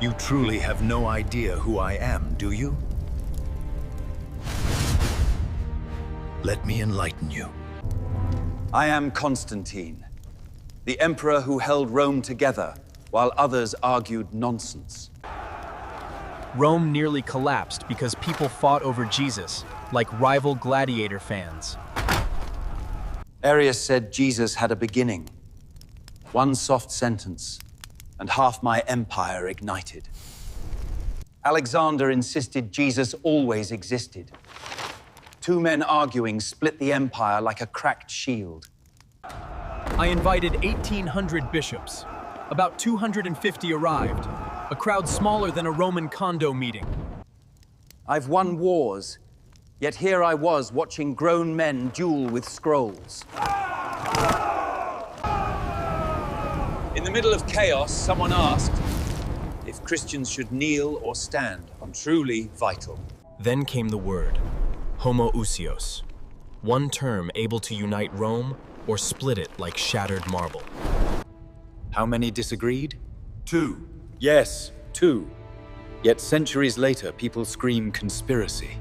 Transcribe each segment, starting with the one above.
You truly have no idea who I am, do you? Let me enlighten you. I am Constantine, the emperor who held Rome together while others argued nonsense. Rome nearly collapsed because people fought over Jesus, like rival gladiator fans. Arius said Jesus had a beginning. One soft sentence, and half my empire ignited. Alexander insisted Jesus always existed. Two men arguing split the empire like a cracked shield. I invited 1,800 bishops. About 250 arrived, a crowd smaller than a Roman condo meeting. I've won wars, yet here I was watching grown men duel with scrolls. In the middle of chaos, someone asked if Christians should kneel or stand. Truly vital. Then came the word, homoousios, one term able to unite Rome or split it like shattered marble. How many disagreed? 2. Yes, 2. Yet centuries later, people scream conspiracy.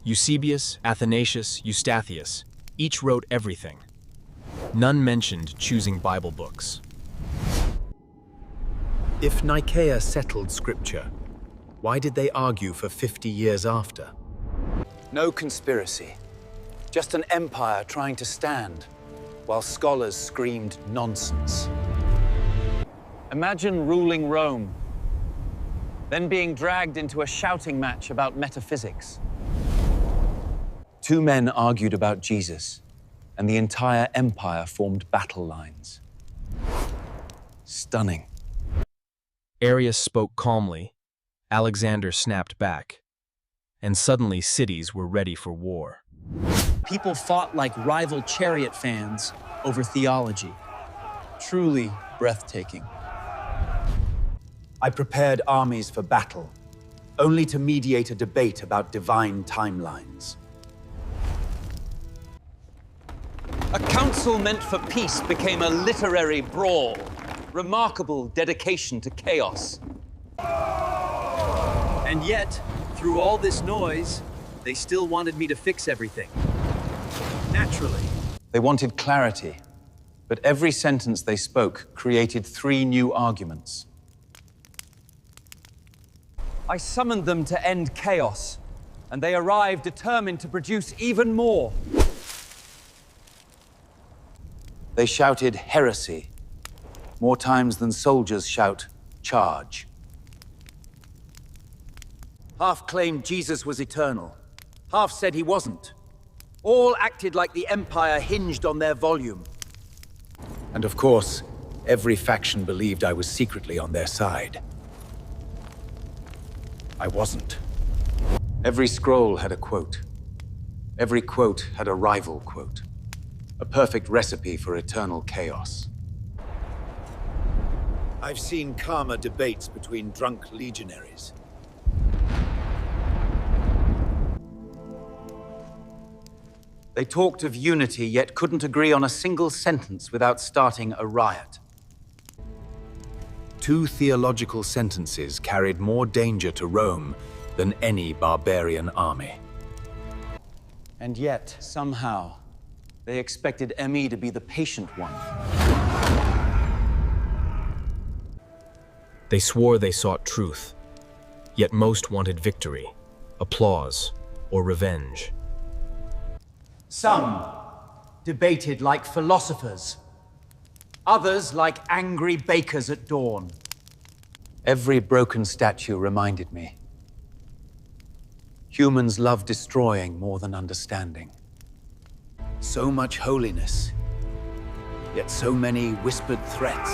Eusebius, Athanasius, Eustathius, each wrote everything. None mentioned choosing Bible books. If Nicaea settled scripture, why did they argue for 50 years after? No conspiracy, just an empire trying to stand, while scholars screamed nonsense. Imagine ruling Rome, then being dragged into a shouting match about metaphysics. Two men argued about Jesus, and the entire empire formed battle lines. Stunning. Arius spoke calmly, Alexander snapped back, and suddenly cities were ready for war. People fought like rival chariot fans over theology. Truly breathtaking. I prepared armies for battle, only to mediate a debate about divine timelines. A council meant for peace became a literary brawl. Remarkable dedication to chaos. And yet, through all this noise, they still wanted me to fix everything. Naturally. They wanted clarity, but every sentence they spoke created 3 new arguments. I summoned them to end chaos, and they arrived determined to produce even more. They shouted heresy, more times than soldiers shout charge. Half claimed Jesus was eternal, half said he wasn't. All acted like the empire hinged on their volume. And of course, every faction believed I was secretly on their side. I wasn't. Every scroll had a quote. Every quote had a rival quote. A perfect recipe for eternal chaos. I've seen calmer debates between drunk legionaries. They talked of unity, yet couldn't agree on a single sentence without starting a riot. 2 theological sentences carried more danger to Rome than any barbarian army. And yet, somehow, they expected ME to be the patient one. They swore they sought truth, yet most wanted victory, applause, or revenge. Some debated like philosophers, others like angry bakers at dawn. Every broken statue reminded me. Humans love destroying more than understanding. So much holiness, yet so many whispered threats.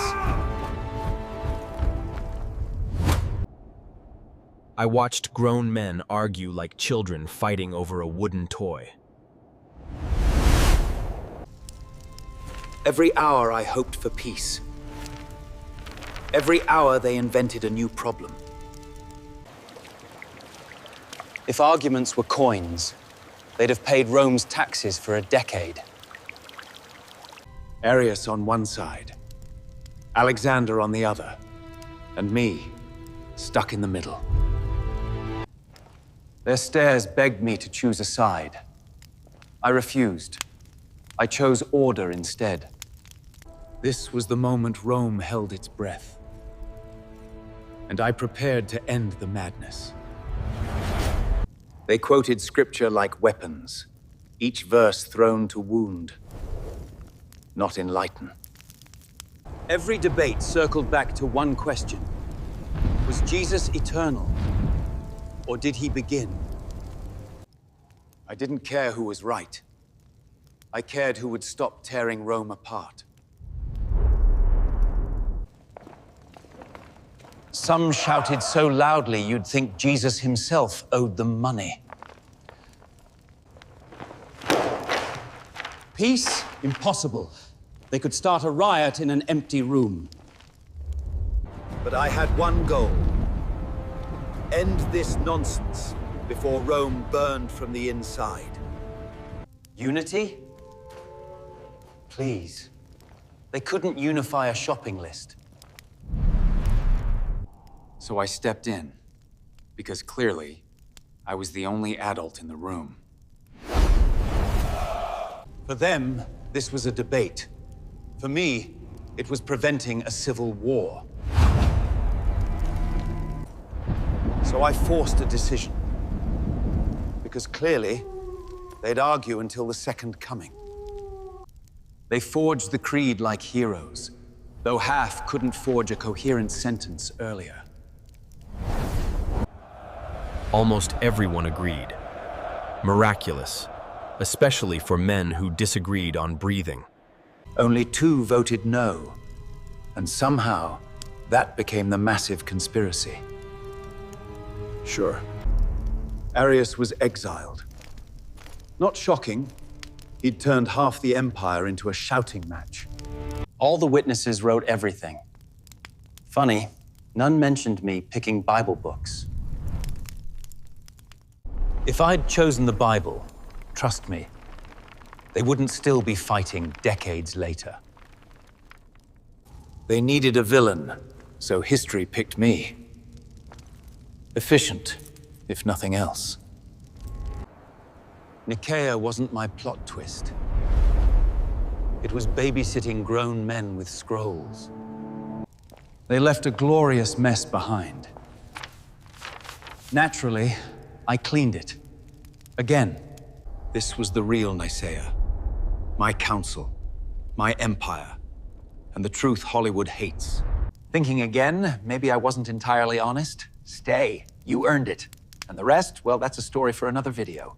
I watched grown men argue like children fighting over a wooden toy. Every hour I hoped for peace. Every hour they invented a new problem. If arguments were coins, they'd have paid Rome's taxes for a decade. Arius on one side, Alexander on the other, and me, stuck in the middle. Their stares begged me to choose a side. I refused. I chose order instead. This was the moment Rome held its breath, and I prepared to end the madness. They quoted scripture like weapons, each verse thrown to wound, not enlighten. Every debate circled back to one question. Was Jesus eternal? Or did he begin? I didn't care who was right. I cared who would stop tearing Rome apart. Some shouted so loudly you'd think Jesus himself owed them money. Peace? Impossible. They could start a riot in an empty room. But I had one goal. End this nonsense before Rome burned from the inside. Unity? Please. They couldn't unify a shopping list. So I stepped in, because clearly, I was the only adult in the room. For them, this was a debate. For me, it was preventing a civil war. So I forced a decision. Because clearly, they'd argue until the second coming. They forged the creed like heroes, though half couldn't forge a coherent sentence earlier. Almost everyone agreed. Miraculous, especially for men who disagreed on breathing. Only 2 voted no, and somehow that became the massive conspiracy. Sure, Arius was exiled. Not shocking, he'd turned half the empire into a shouting match. All the witnesses wrote everything. Funny, none mentioned me picking Bible books. If I'd chosen the Bible, trust me, they wouldn't still be fighting decades later. They needed a villain, so history picked me. Efficient, if nothing else. Nicaea wasn't my plot twist. It was babysitting grown men with scrolls. They left a glorious mess behind. Naturally, I cleaned it. Again. This was the real Nicaea. My council, my empire, and the truth Hollywood hates. Thinking again, maybe I wasn't entirely honest. Stay, you earned it. And the rest, well, that's a story for another video.